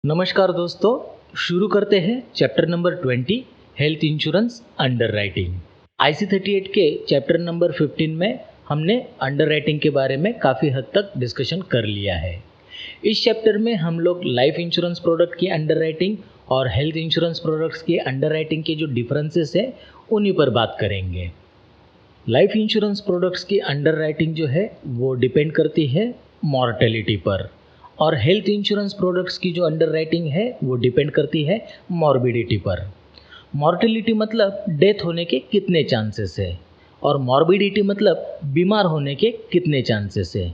नमस्कार दोस्तों, शुरू करते हैं chapter number 20 health insurance underwriting. IC 38 के चैप्टर नंबर 15 में हमने अंडरराइटिंग के बारे में काफ़ी हद तक डिस्कशन कर लिया है। इस चैप्टर में हम लोग लाइफ इंश्योरेंस प्रोडक्ट की अंडरराइटिंग और हेल्थ इंश्योरेंस प्रोडक्ट्स की अंडरराइटिंग के जो डिफरेंसेस है उन्हीं पर बात करेंगे। लाइफ इंश्योरेंस प्रोडक्ट्स की अंडरराइटिंग जो है वो डिपेंड करती है मॉर्टेलिटी पर, और हेल्थ इंश्योरेंस प्रोडक्ट्स की जो अंडरराइटिंग है वो डिपेंड करती है मॉर्बिडिटी पर। मॉर्टेलिटी मतलब डेथ होने के कितने चांसेस है, और मॉर्बिडिटी मतलब बीमार होने के कितने चांसेस है।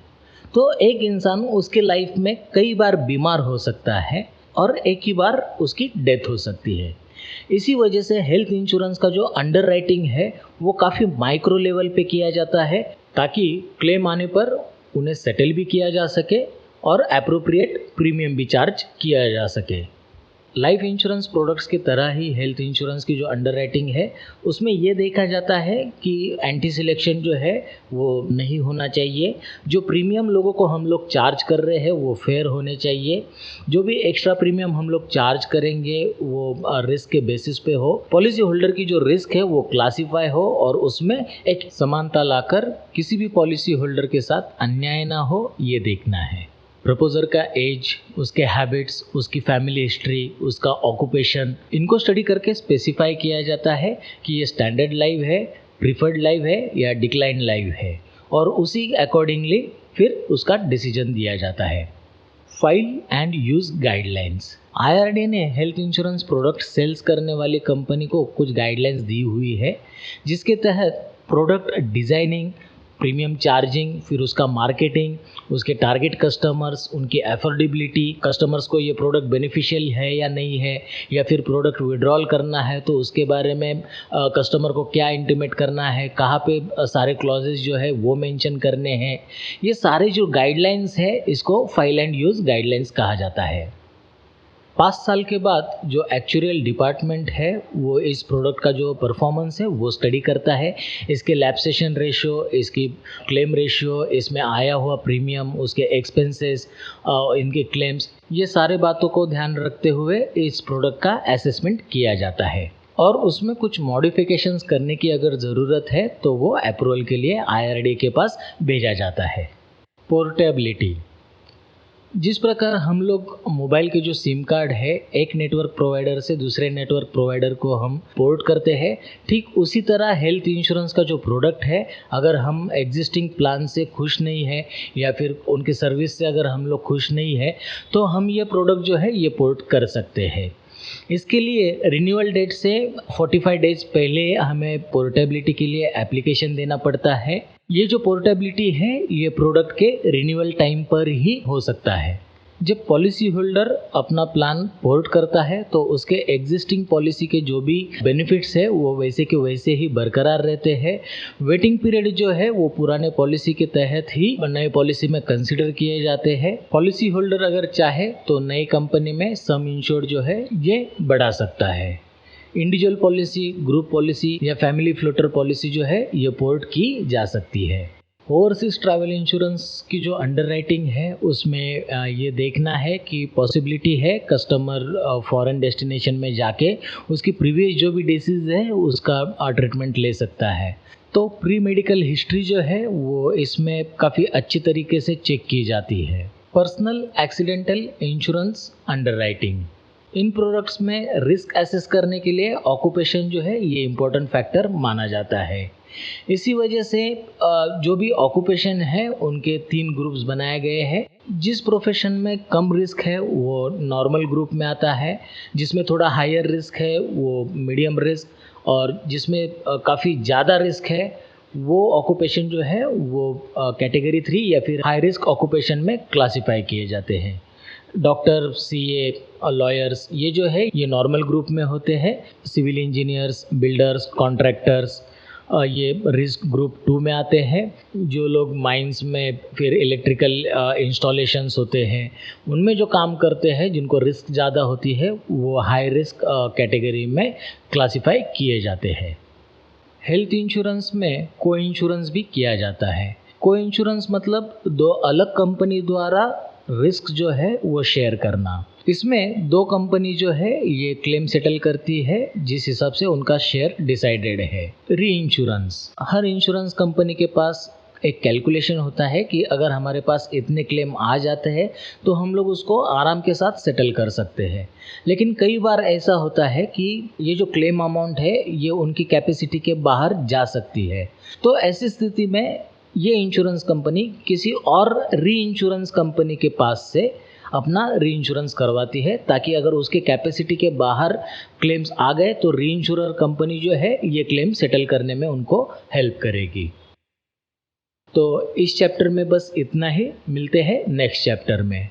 तो एक इंसान उसके लाइफ में कई बार बीमार हो सकता है और एक ही बार उसकी डेथ हो सकती है। इसी वजह से हेल्थ इंश्योरेंस का जो अंडरराइटिंग है वो काफ़ी माइक्रो लेवल पे किया जाता है, ताकि क्लेम आने पर उन्हें सेटल भी किया जा सके और एप्रोप्रिएट प्रीमियम भी चार्ज किया जा सके। लाइफ इंश्योरेंस प्रोडक्ट्स की तरह ही हेल्थ इंश्योरेंस की जो अंडरराइटिंग है उसमें ये देखा जाता है कि एंटी सिलेक्शन जो है वो नहीं होना चाहिए। जो प्रीमियम लोगों को हम लोग चार्ज कर रहे हैं वो फेयर होने चाहिए। जो भी एक्स्ट्रा प्रीमियम हम लोग चार्ज करेंगे वो रिस्क के बेसिस पे हो। पॉलिसी होल्डर की जो रिस्क है वो क्लासीफाई हो और उसमें एक समानता लाकर किसी भी पॉलिसी होल्डर के साथ अन्याय ना हो, ये देखना है। प्रपोजर का एज, उसके हैबिट्स, उसकी फैमिली हिस्ट्री, उसका ऑक्यूपेशन, इनको स्टडी करके स्पेसिफाई किया जाता है कि ये स्टैंडर्ड लाइव है, प्रीफर्ड लाइव है या डिक्लाइन लाइव है, और उसी अकॉर्डिंगली फिर उसका डिसीजन दिया जाता है। File and use guidelines. IRDA ने हेल्थ इंश्योरेंस प्रोडक्ट सेल्स करने वाली कंपनी को कुछ गाइडलाइंस दी हुई है, जिसके तहत प्रोडक्ट डिज़ाइनिंग, प्रीमियम चार्जिंग, फिर उसका मार्केटिंग, उसके टारगेट कस्टमर्स, उनकी अफोर्डेबिलिटी, कस्टमर्स को ये प्रोडक्ट बेनिफिशियल है या नहीं है, या फिर प्रोडक्ट विड्रॉल करना है तो उसके बारे में कस्टमर को क्या इंटीमेट करना है, कहाँ पे सारे क्लॉजेस जो है वो मेंशन करने हैं। ये सारे जो गाइडलाइंस है इसको फाइल एंड यूज़ गाइडलाइंस कहा जाता है। 5 साल के बाद जो एक्चुरियल डिपार्टमेंट है वो इस प्रोडक्ट का जो परफॉर्मेंस है वो स्टडी करता है। इसके लैप्सेशन रेशियो, इसकी क्लेम रेशियो, इसमें आया हुआ प्रीमियम, उसके एक्सपेंसेस, इनके क्लेम्स, ये सारे बातों को ध्यान रखते हुए इस प्रोडक्ट का असेसमेंट किया जाता है, और उसमें कुछ मॉडिफिकेशंस करने की अगर ज़रूरत है तो वो अप्रूवल के लिए IRDA के पास भेजा जाता है। पोर्टेबिलिटी। जिस प्रकार हम लोग मोबाइल के जो सिम कार्ड है एक नेटवर्क प्रोवाइडर से दूसरे नेटवर्क प्रोवाइडर को हम पोर्ट करते हैं, ठीक उसी तरह हेल्थ इंश्योरेंस का जो प्रोडक्ट है, अगर हम एग्जिस्टिंग प्लान से खुश नहीं है या फिर उनके सर्विस से अगर हम लोग खुश नहीं है तो हम ये प्रोडक्ट जो है ये पोर्ट कर सकते हैं। इसके लिए रिन्यूअल डेट से 45 डेज पहले हमें पोर्टेबिलिटी के लिए एप्लीकेशन देना पड़ता है। ये जो पोर्टेबिलिटी है ये प्रोडक्ट के रिन्यूअल टाइम पर ही हो सकता है। जब पॉलिसी होल्डर अपना प्लान पोर्ट करता है तो उसके एग्जिस्टिंग पॉलिसी के जो भी बेनिफिट्स है वो वैसे के वैसे ही बरकरार रहते हैं। वेटिंग पीरियड जो है वो पुराने पॉलिसी के तहत ही नए पॉलिसी में कंसिडर किए जाते हैं। पॉलिसी होल्डर अगर चाहे तो नई कंपनी में सम इंश्योर्ड जो है ये बढ़ा सकता है। इंडिविजुअल पॉलिसी, ग्रुप पॉलिसी या फैमिली फ्लोटर पॉलिसी जो है ये पोर्ट की जा सकती है। ओवरसीज ट्रैवल इंश्योरेंस की जो अंडरराइटिंग है उसमें ये देखना है कि पॉसिबिलिटी है कस्टमर फॉरेन डेस्टिनेशन में जाके उसकी प्रीवियस जो भी डिसीज़ है उसका ट्रीटमेंट ले सकता है। तो प्री मेडिकल हिस्ट्री जो है वो इसमें काफ़ी अच्छी तरीके से चेक की जाती है। Personal accidental insurance underwriting. इन प्रोडक्ट्स में रिस्क एसेस करने के लिए ऑक्यूपेशन जो है ये इम्पोर्टेंट फैक्टर माना जाता है। इसी वजह से जो भी ऑक्यूपेशन है उनके 3 ग्रुप्स बनाए गए हैं। जिस प्रोफेशन में कम रिस्क है वो नॉर्मल ग्रुप में आता है, जिसमें थोड़ा हायर रिस्क है वो मीडियम रिस्क, और जिसमें काफ़ी ज़्यादा रिस्क है वो ऑक्यूपेशन जो है वो कैटेगरी 3 या फिर हाई रिस्क ऑक्यूपेशन में क्लासीफाई किए जाते हैं। डॉक्टर, CA और लॉयर्स ये जो है ये नॉर्मल ग्रुप में होते हैं। सिविल इंजीनियर्स, बिल्डर्स, कॉन्ट्रैक्टर्स ये रिस्क ग्रुप 2 में आते हैं। जो लोग माइंस में फिर इलेक्ट्रिकल इंस्टॉलेशंस होते हैं उनमें जो काम करते हैं जिनको रिस्क ज़्यादा होती है वो हाई रिस्क कैटेगरी में क्लासीफाई किए जाते हैं। हेल्थ इंश्योरेंस में को इंश्योरेंस भी किया जाता है। को इंश्योरेंस मतलब 2 अलग कंपनी द्वारा रिस्क जो है वो शेयर करना। इसमें दो कंपनी जो है ये क्लेम सेटल करती है जिस हिसाब से उनका शेयर डिसाइडेड है। री इंश्योरेंस, हर इंश्योरेंस कंपनी के पास एक कैलकुलेशन होता है कि अगर हमारे पास इतने क्लेम आ जाते हैं तो हम लोग उसको आराम के साथ सेटल कर सकते हैं। लेकिन कई बार ऐसा होता है कि ये जो क्लेम अमाउंट है ये उनकी कैपेसिटी के बाहर जा सकती है। तो ऐसी स्थिति में ये इंश्योरेंस कंपनी किसी और री इंश्योरेंस कंपनी के पास से अपना री इंश्योरेंस करवाती है, ताकि अगर उसके कैपेसिटी के बाहर क्लेम्स आ गए तो री इंश्योरर कंपनी जो है ये क्लेम सेटल करने में उनको हेल्प करेगी। तो इस चैप्टर में बस इतना ही, मिलते हैं नेक्स्ट चैप्टर में।